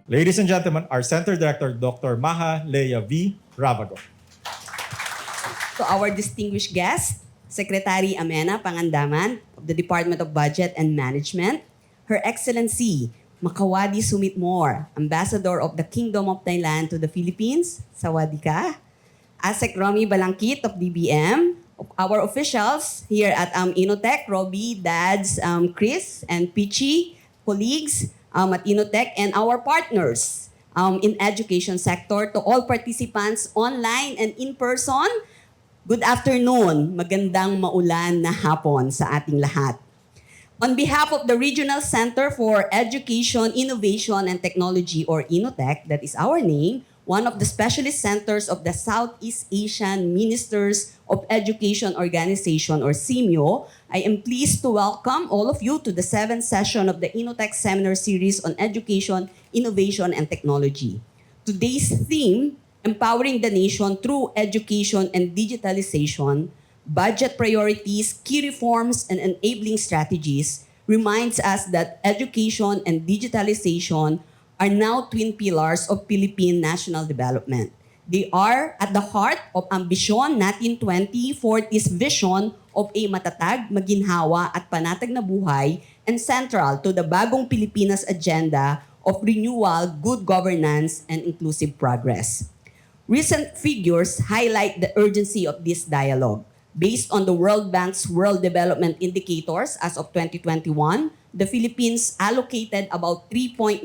Ladies and gentlemen, our Center Director, Dr. Maha Leia V. Ravago. To our distinguished guest, Secretary Amenah Pangandaman of the Department of Budget and Management, Her Excellency Makawadi Sumitmore, Ambassador of the Kingdom of Thailand to the Philippines, Sawadee ka. Asek Romy Balangkit of DBM, of our officials here at INNOTECH, Robbie, Dads, Chris, and Pichi, colleagues at INNOTECH, and our partners in education sector, to all participants online and in person, good afternoon, magandang maulan na hapon sa ating lahat. On behalf of the Regional Center for Education, Innovation, and Technology, or INNOTECH, that is our name, one of the specialist centers of the Southeast Asian Ministers of Education Organization, or SEAMEO, I am pleased to welcome all of you to the 7th session of the INNOTECH Seminar Series on Education, Innovation, and Technology. Today's theme, Empowering the Nation Through Education and Digitalization, Budget Priorities, Key Reforms, and Enabling Strategies, reminds us that education and digitalization are now twin pillars of Philippine national development. They are at the heart of Ambisyon Natin 2040's vision of a matatag, maginhawa at panatag na buhay, and central to the Bagong Pilipinas agenda of renewal, good governance, and inclusive progress. Recent figures highlight the urgency of this dialogue. Based on the World Bank's World Development Indicators as of 2021, the Philippines allocated about 3.9%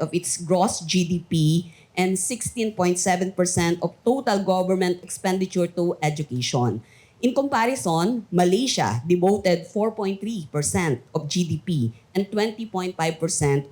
of its gross GDP and 16.7% of total government expenditure to education. In comparison, Malaysia devoted 4.3% of GDP and 20.5%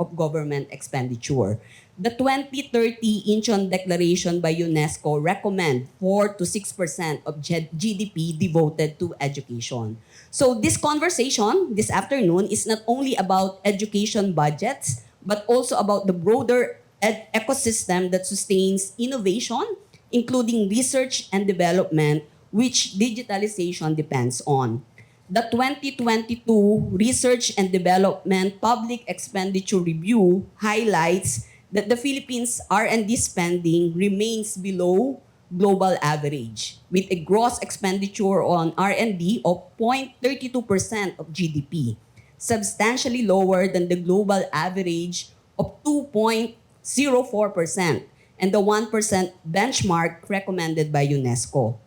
of government expenditure. The 2030 Incheon Declaration by UNESCO recommend 4 to 6% of GDP devoted to education. So this conversation this afternoon is not only about education budgets, but also about the broader ecosystem that sustains innovation, including research and development, which digitalization depends on. The 2022 Research and Development Public Expenditure Review highlights that the Philippines' R&D spending remains below global average, with a gross expenditure on R&D of 0.32% of GDP, substantially lower than the global average of 2.04% and the 1% benchmark recommended by UNESCO.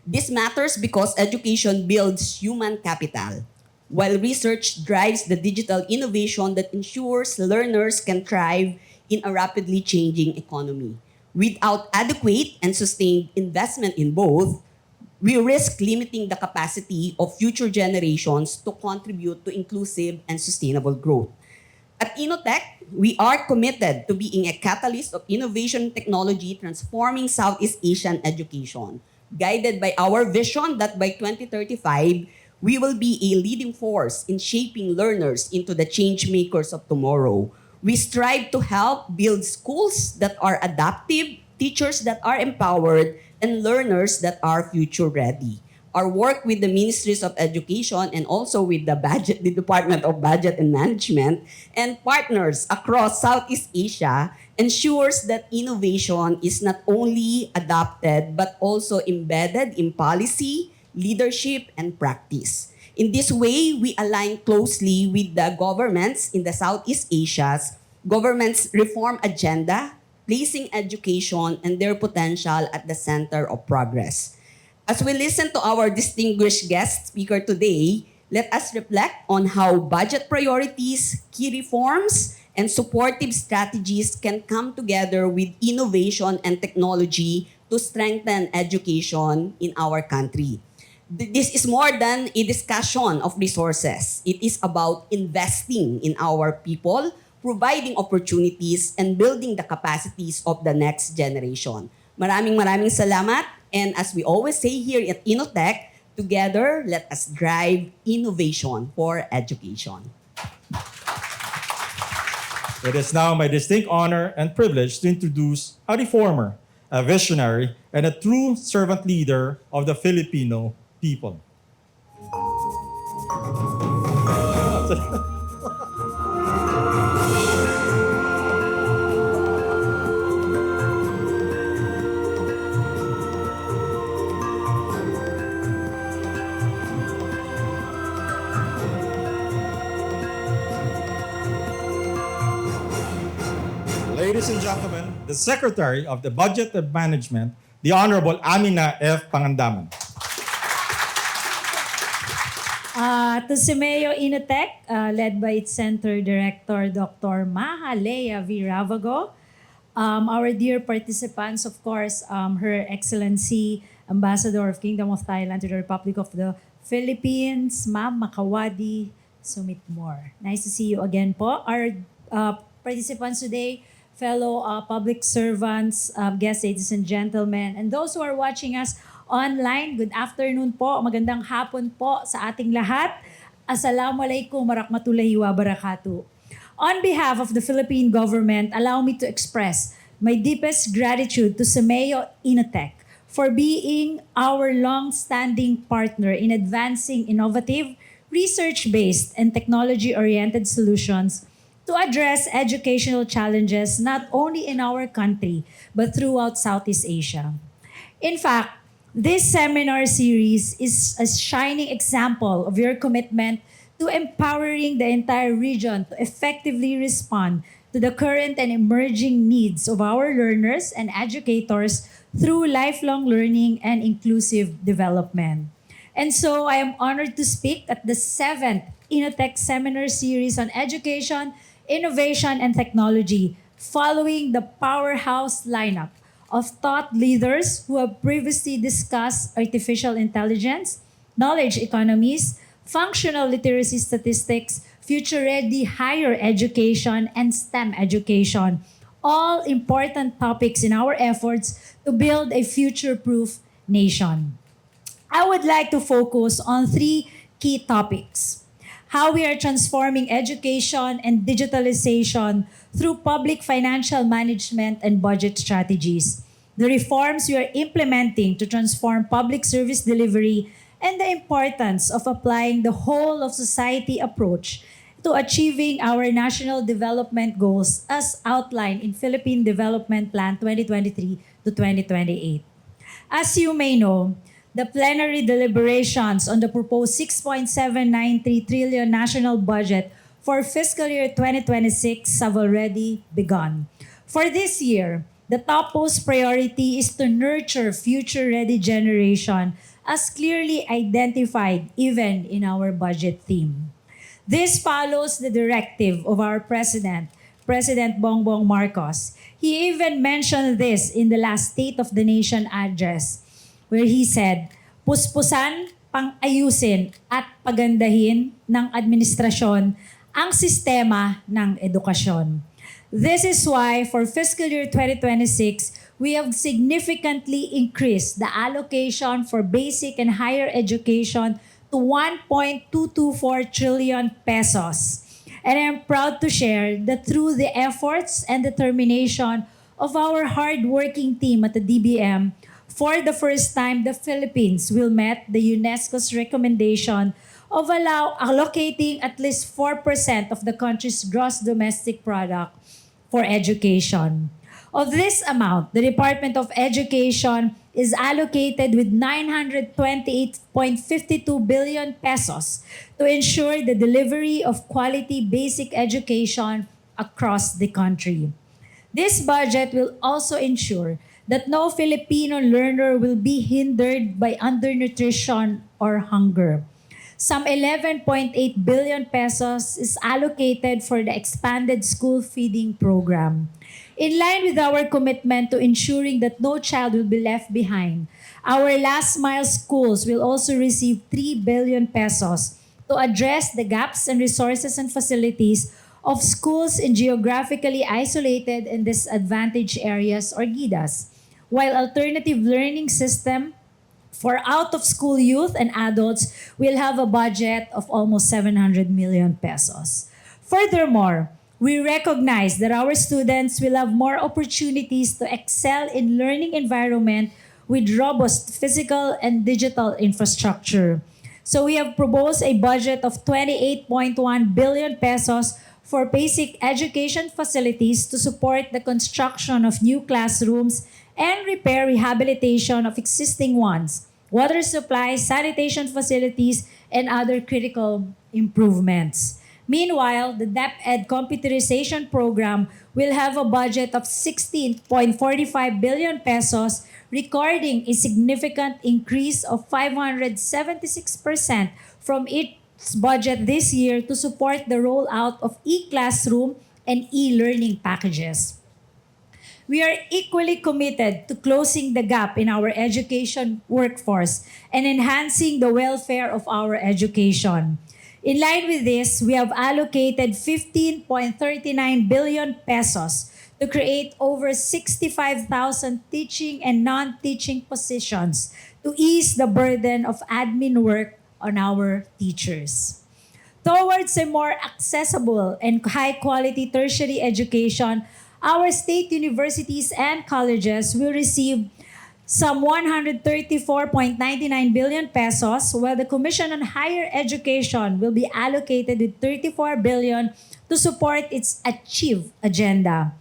This matters because education builds human capital, while research drives the digital innovation that ensures learners can thrive in a rapidly changing economy. Without adequate and sustained investment in both, we risk limiting the capacity of future generations to contribute to inclusive and sustainable growth. At INNOTECH, we are committed to being a catalyst of innovation technology transforming Southeast Asian education, guided by our vision that by 2035, we will be a leading force in shaping learners into the change makers of tomorrow. We strive to help build schools that are adaptive, teachers that are empowered, and learners that are future ready. Our work with the Ministries of Education and also with the Department of Budget and Management and partners across Southeast Asia ensures that innovation is not only adopted but also embedded in policy, leadership, and practice. In this way, we align closely with the governments in the Southeast Asia's government's reform agenda, placing education and their potential at the center of progress. As we listen to our distinguished guest speaker today, let us reflect on how budget priorities, key reforms, and supportive strategies can come together with innovation and technology to strengthen education in our country. This is more than a discussion of resources. It is about investing in our people, providing opportunities, and building the capacities of the next generation. Maraming salamat. And as we always say here at INNOTECH, together, let us drive innovation for education. It is now my distinct honor and privilege to introduce a reformer, a visionary, and a true servant leader of the Filipino people. ladies and gentlemen, the Secretary of the Budget and Management, the Honorable Amenah F. Pangandaman. To SEAMEO INNOTECH, led by its Center Director, Dr. Mahalea V. Ravago. Our dear participants, of course, Her Excellency, Ambassador of Kingdom of Thailand to the Republic of the Philippines, Ma'am Makawadi Sumitmore. Nice to see you again po. Our participants today, fellow public servants, guests, ladies and gentlemen, and those who are watching us online, good afternoon po, magandang hapon po sa ating lahat. Assalamualaikum warahmatullahi wabarakatuh. On behalf of the Philippine government, allow me to express my deepest gratitude to SEAMEO INNOTECH for being our long-standing partner in advancing innovative, research-based, and technology-oriented solutions to address educational challenges not only in our country, but throughout Southeast Asia. In fact, this seminar series is a shining example of your commitment to empowering the entire region to effectively respond to the current and emerging needs of our learners and educators through lifelong learning and inclusive development. And so I am honored to speak at the 7th INNOTECH Seminar Series on Education, Innovation, and Technology, following the powerhouse lineup of thought leaders who have previously discussed artificial intelligence, knowledge economies, functional literacy statistics, future-ready higher education, and STEM education, all important topics in our efforts to build a future-proof nation. I would like to focus on three key topics: how we are transforming education and digitalization through public financial management and budget strategies, the reforms we are implementing to transform public service delivery, and the importance of applying the whole of society approach to achieving our national development goals as outlined in Philippine Development Plan 2023 to 2028. As you may know, the plenary deliberations on the proposed 6.793 trillion national budget for fiscal year 2026 have already begun. For this year, the topmost priority is to nurture future-ready generation as clearly identified even in our budget theme. This follows the directive of our President, President Bongbong Marcos. He even mentioned this in the last State of the Nation address, where he said, "Puspusan, pang-ayusin at pagandahin ng administrasyon ang sistema ng edukasyon." This is why for fiscal year 2026, we have significantly increased the allocation for basic and higher education to 1.224 trillion pesos. And I am proud to share that through the efforts and determination of our hardworking team at the DBM, for the first time, the Philippines will meet the UNESCO's recommendation of allocating at least 4% of the country's gross domestic product for education. Of this amount, the Department of Education is allocated with 928.52 billion pesos to ensure the delivery of quality basic education across the country. This budget will also ensure that no Filipino learner will be hindered by undernutrition or hunger. Some 11.8 billion pesos is allocated for the expanded school feeding program. In line with our commitment to ensuring that no child will be left behind, our last mile schools will also receive 3 billion pesos to address the gaps in resources and facilities of schools in geographically isolated and disadvantaged areas or GIDAs, while alternative learning system for out-of-school youth and adults will have a budget of almost 700 million pesos. Furthermore, we recognize that our students will have more opportunities to excel in learning environment with robust physical and digital infrastructure. So we have proposed a budget of 28.1 billion pesos for basic education facilities to support the construction of new classrooms and repair rehabilitation of existing ones, water supply, sanitation facilities, and other critical improvements. Meanwhile, the DepEd computerization program will have a budget of 16.45 billion pesos, recording a significant increase of 576% from its budget this year to support the rollout of e-classroom and e-learning packages. We are equally committed to closing the gap in our education workforce and enhancing the welfare of our education. In line with this, we have allocated 15.39 billion pesos to create over 65,000 teaching and non-teaching positions to ease the burden of admin work on our teachers. Towards a more accessible and high-quality tertiary education, our state universities and colleges will receive some 134.99 billion pesos, while the Commission on Higher Education will be allocated with 34 billion to support its Achieve agenda.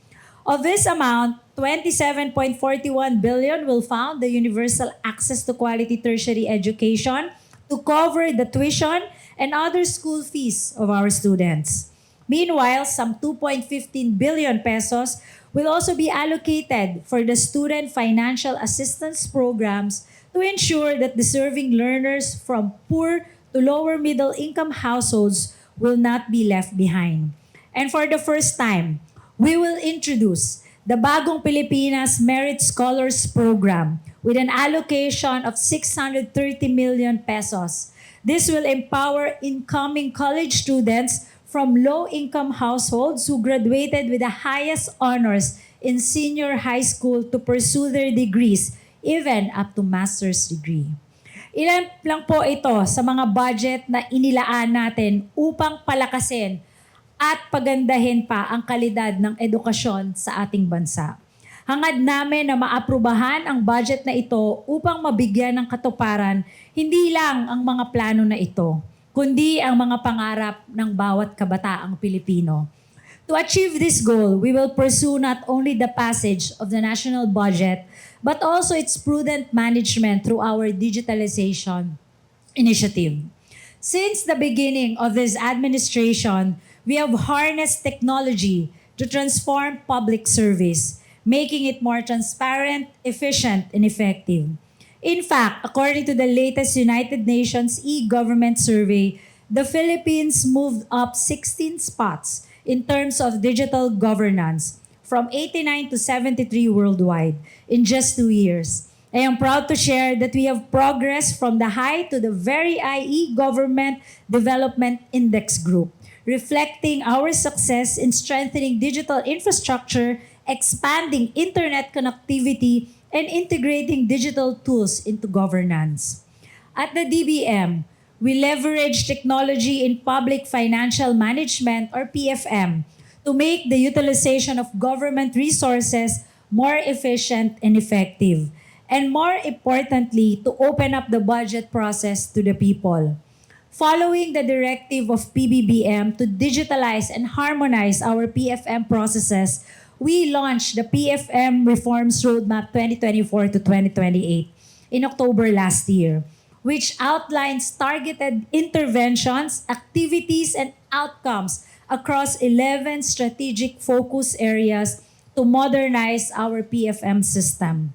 Of this amount, 27.41 billion will fund the universal access to quality tertiary education to cover the tuition and other school fees of our students. Meanwhile, some 2.15 billion pesos will also be allocated for the student financial assistance programs to ensure that deserving learners from poor to lower middle income households will not be left behind. And for the first time, we will introduce the Bagong Pilipinas Merit Scholars Program with an allocation of 630 million pesos. This will empower incoming college students from low-income households who graduated with the highest honors in senior high school to pursue their degrees, even up to master's degree. Ilan lang po ito sa mga budget na inilaan natin upang palakasin at pagandahin pa ang kalidad ng edukasyon sa ating bansa. Hangad namin na maaprubahan ang budget na ito upang mabigyan ng katuparan hindi lang ang mga plano na ito, kundi ang mga pangarap ng bawat kabataang Pilipino. To achieve this goal, we will pursue not only the passage of the national budget, but also its prudent management through our digitalization initiative. Since the beginning of this administration, we have harnessed technology to transform public service, making it more transparent, efficient, and effective. In fact, according to the latest United Nations e-government survey, the Philippines moved up 16 spots in terms of digital governance, from 89 to 73 worldwide in just 2 years. I am proud to share that we have progressed from the high to the very high e-government development index group, reflecting our success in strengthening digital infrastructure, expanding internet connectivity, and integrating digital tools into governance. At the DBM, we leverage technology in public financial management, or PFM, to make the utilization of government resources more efficient and effective, and more importantly, to open up the budget process to the people. Following the directive of PBBM to digitalize and harmonize our PFM processes, we launched the PFM Reforms Roadmap 2024 to 2028 in October last year, which outlines targeted interventions, activities, and outcomes across 11 strategic focus areas to modernize our PFM system.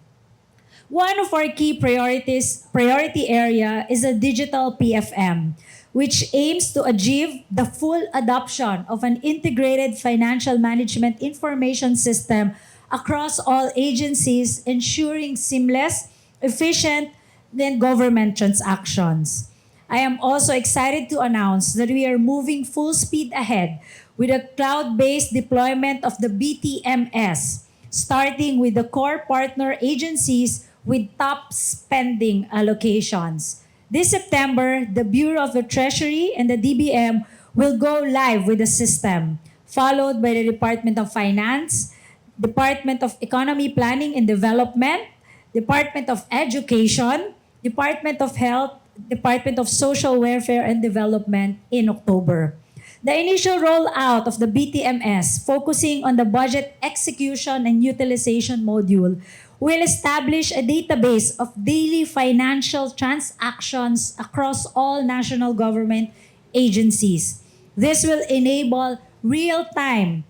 One of our key priority area is a digital PFM, which aims to achieve the full adoption of an integrated financial management information system across all agencies, ensuring seamless, efficient, and government transactions. I am also excited to announce that we are moving full speed ahead with a cloud-based deployment of the BTMS, starting with the core partner agencies with top spending allocations. This September, the Bureau of the Treasury and the DBM will go live with the system, followed by the Department of Finance, Department of Economy Planning and Development, Department of Education, Department of Health, Department of Social Welfare and Development in October. The initial rollout of the BTMS, focusing on the budget execution and utilization module, will establish a database of daily financial transactions across all national government agencies. This will enable real-time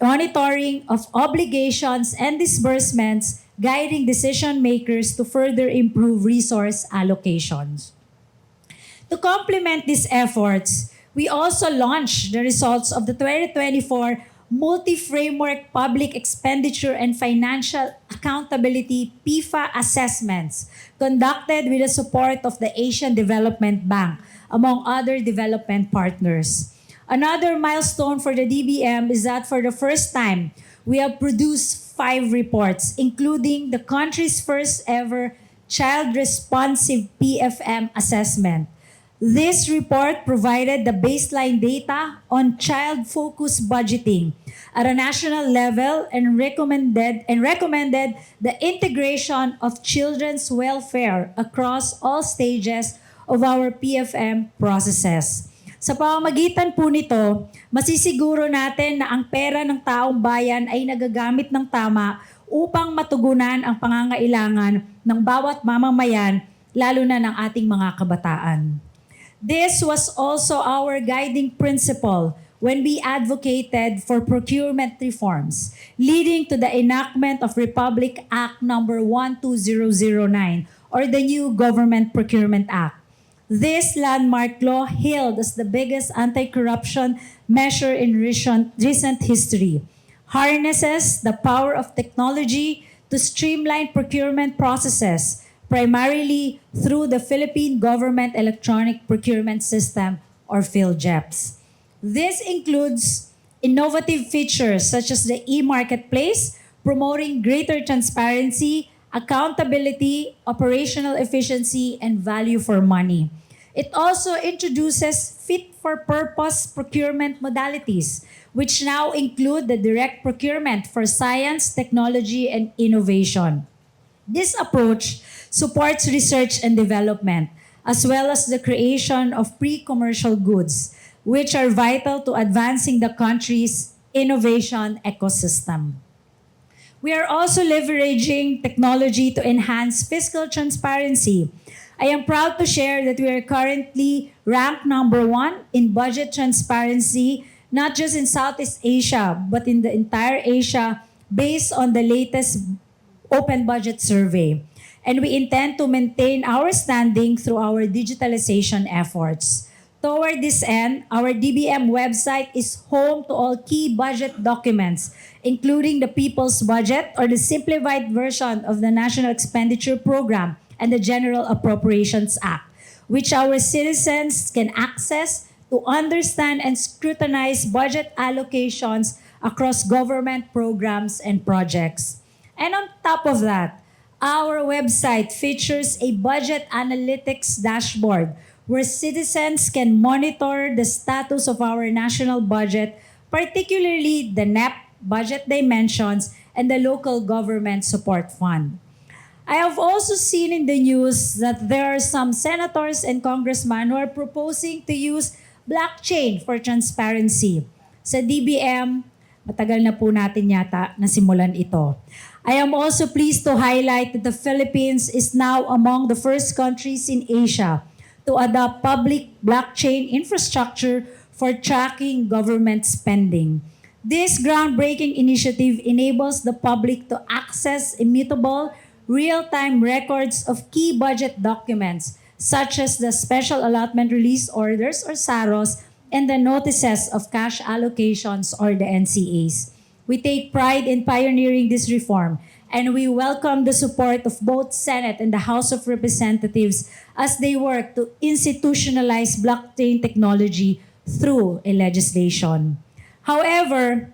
monitoring of obligations and disbursements, guiding decision makers to further improve resource allocations. To complement these efforts, we also launched the results of the 2024 Multi-Framework Public Expenditure and Financial Accountability PIFA assessments conducted with the support of the Asian Development Bank, among other development partners. Another milestone for the DBM is that for the first time, we have produced 5 reports, including the country's first ever Child Responsive PFM assessment. This report provided the baseline data on child-focused budgeting at a national level and recommended the integration of children's welfare across all stages of our PFM processes. Sa pamamagitan po nito, masisiguro natin na ang pera ng taong bayan ay nagagamit ng tama upang matugunan ang pangangailangan ng bawat mamamayan, lalo na ng ating mga kabataan. This was also our guiding principle when we advocated for procurement reforms, leading to the enactment of Republic Act No. 12009 or the new Government Procurement Act. This landmark law, hailed as the biggest anti-corruption measure in recent history, harnesses the power of technology to streamline procurement processes, primarily through the Philippine Government Electronic Procurement System or PhilGEPS. This includes innovative features such as the e-marketplace, promoting greater transparency, accountability, operational efficiency, and value for money. It also introduces fit-for-purpose procurement modalities, which now include the direct procurement for science, technology, and innovation. This approach supports research and development, as well as the creation of pre-commercial goods, which are vital to advancing the country's innovation ecosystem. We are also leveraging technology to enhance fiscal transparency. I am proud to share that we are currently ranked number 1 in budget transparency, not just in Southeast Asia, but in the entire Asia, based on the latest Open Budget Survey. And we intend to maintain our standing through our digitalization efforts. Toward this end, our DBM website is home to all key budget documents, including the People's Budget or the simplified version of the National Expenditure Program and the General Appropriations Act, which our citizens can access to understand and scrutinize budget allocations across government programs and projects. And on top of that, our website features a budget analytics dashboard where citizens can monitor the status of our national budget, particularly the NEP budget dimensions and the local government support fund. I have also seen in the news that there are some senators and congressmen who are proposing to use blockchain for transparency. Sa DBM, matagal na po natin yata nasimulan ito. I am also pleased to highlight that the Philippines is now among the first countries in Asia to adopt public blockchain infrastructure for tracking government spending. This groundbreaking initiative enables the public to access immutable, real-time records of key budget documents, such as the Special Allotment Release Orders or SAROs and the Notices of Cash Allocations or the NCAs. We take pride in pioneering this reform, and we welcome the support of both Senate and the House of Representatives as they work to institutionalize blockchain technology through a legislation. However,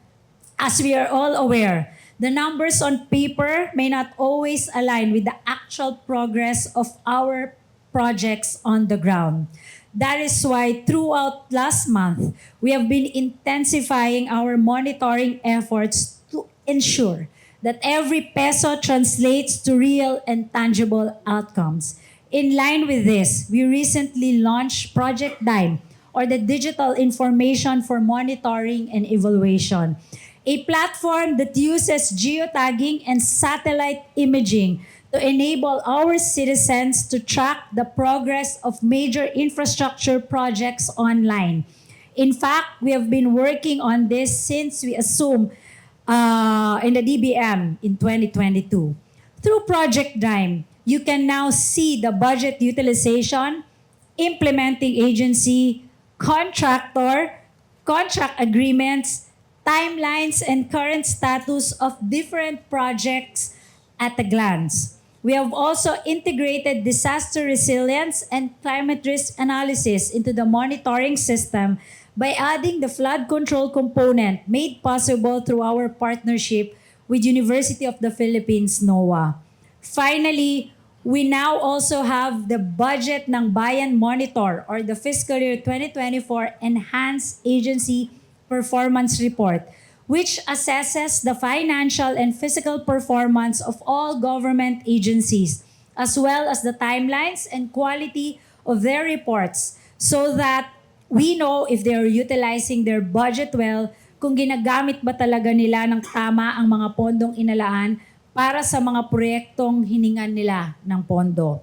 as we are all aware, the numbers on paper may not always align with the actual progress of our projects on the ground. That is why throughout last month, we have been intensifying our monitoring efforts to ensure that every peso translates to real and tangible outcomes. In line with this, we recently launched Project DIME, or the Digital Information for Monitoring and Evaluation, a platform that uses geotagging and satellite imaging to enable our citizens to track the progress of major infrastructure projects online. In fact, we have been working on this since we assumed in the DBM in 2022. Through Project Dime, you can now see the budget utilization, implementing agency, contractor, contract agreements, timelines, and current status of different projects at a glance. We have also integrated disaster resilience and climate risk analysis into the monitoring system by adding the flood control component made possible through our partnership with University of the Philippines, NOAA. Finally, we now also have the Budget ng Bayan Monitor or the Fiscal Year 2024 Enhanced Agency Performance Report, which assesses the financial and physical performance of all government agencies, as well as the timelines and quality of their reports so that we know if they are utilizing their budget well, kung ginagamit ba talaga nila ng tama ang mga pondong inalaan para sa mga proyektong hiningan nila ng pondo.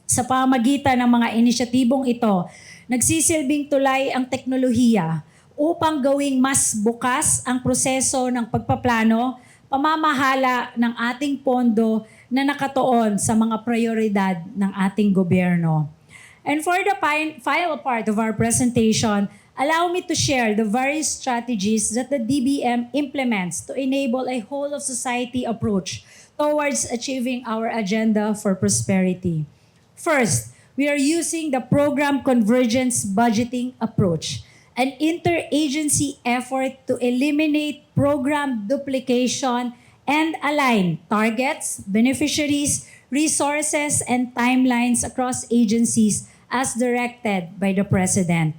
Sa pamamagitan ng mga inisyatibong ito, nagsisilbing tulay ang teknolohiya upang gawing mas bukas ang proseso ng pagpaplano, pamamahala ng ating pondo na nakatuon sa mga prioridad ng ating gobyerno. And for the final part of our presentation, allow me to share the various strategies that the DBM implements to enable a whole-of-society approach towards achieving our agenda for prosperity. First, we are using the program convergence budgeting approach, an interagency effort to eliminate program duplication and align targets, beneficiaries, resources, and timelines across agencies as directed by the President.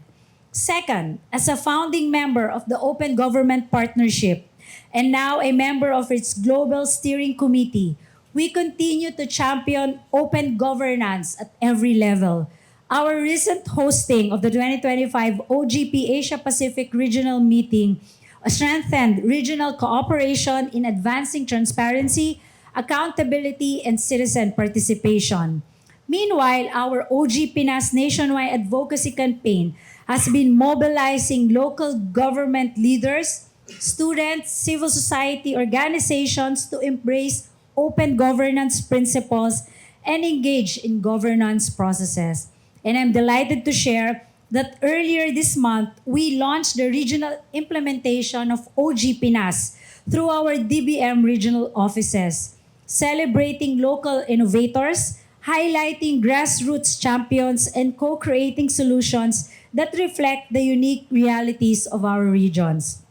Second, as a founding member of the Open Government Partnership and now a member of its Global Steering Committee, we continue to champion open governance at every level. Our recent hosting of the 2025 OGP Asia Pacific Regional Meeting strengthened regional cooperation in advancing transparency, accountability, and citizen participation. Meanwhile, our OGPNAS nationwide advocacy campaign has been mobilizing local government leaders, students, civil society organizations to embrace open governance principles and engage in governance processes. And I'm delighted to share that earlier this month, we launched the regional implementation of OGPNAS through our DBM regional offices, celebrating local innovators, highlighting grassroots champions, and co-creating solutions that reflect the unique realities of our regions.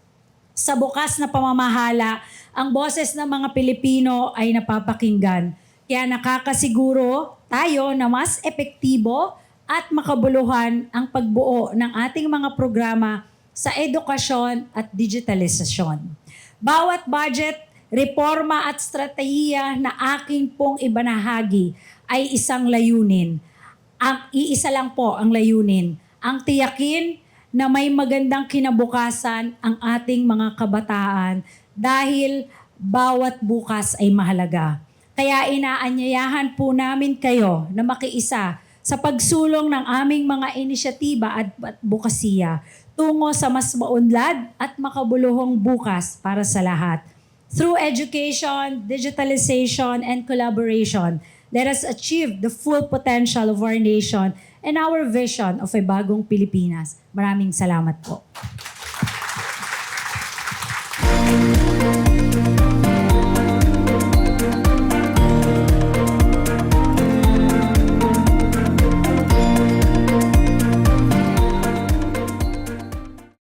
Sa bukas na pamamahala, ang boses ng mga Pilipino ay napapakinggan. Kaya nakakasiguro tayo na mas epektibo at makabuluhan ang pagbuo ng ating mga programa sa edukasyon at digitalisasyon. Bawat budget, reforma at strategiya na aking pong ibanahagi ay isang layunin. Ang iisa lang po ang layunin, ang tiyakin na may magandang kinabukasan ang ating mga kabataan dahil bawat bukas ay mahalaga. Kaya inaanyayahan po namin kayo na makiisa sa pagsulong ng aming mga inisyatiba at advokasya tungo sa mas maunlad at makabuluhang bukas para sa lahat. Through education, digitalization, and collaboration, let us achieve the full potential of our nation and our vision of a bagong Pilipinas. Maraming salamat po.